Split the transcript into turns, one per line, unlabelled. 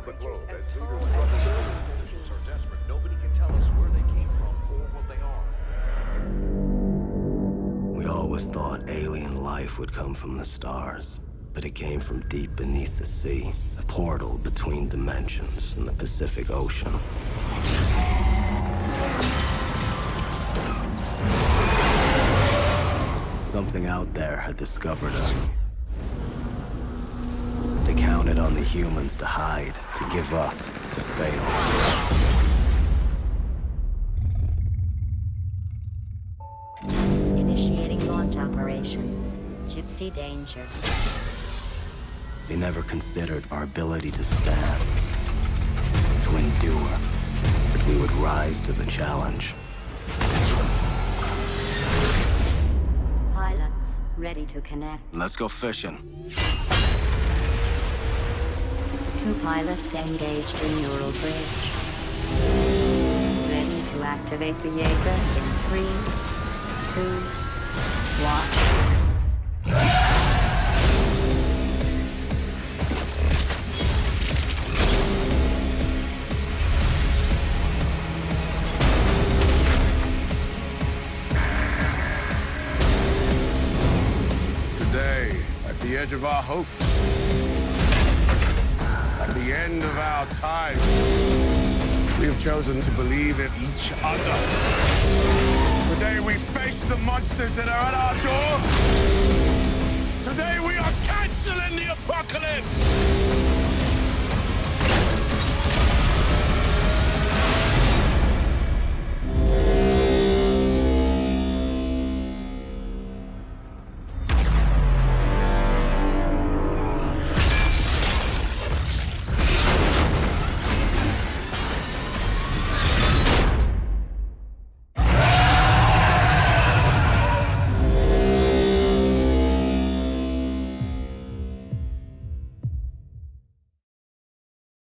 the globe as leaders of other civilizations are desperate. Nobody can tell us where they came from or what they are.
We always thought alien life would come from the stars, but it came from deep beneath the sea, a portal between dimensions in the Pacific Ocean. Something out there had discovered us. They counted on the humans to hide, to give up, to fail.
Initiating launch operations. Gypsy danger.
They never considered our ability to stand, to endure, that we would rise to the challenge.
Pilots, ready to connect.
Let's go fishing.
2 pilots engaged in neural bridge. Ready to activate the Jaeger in 3, 2, 1.
At the edge of our hope, at the end of our time, we have chosen to believe in each other. Today we face the monsters that are at our door. Today we are canceling the apocalypse.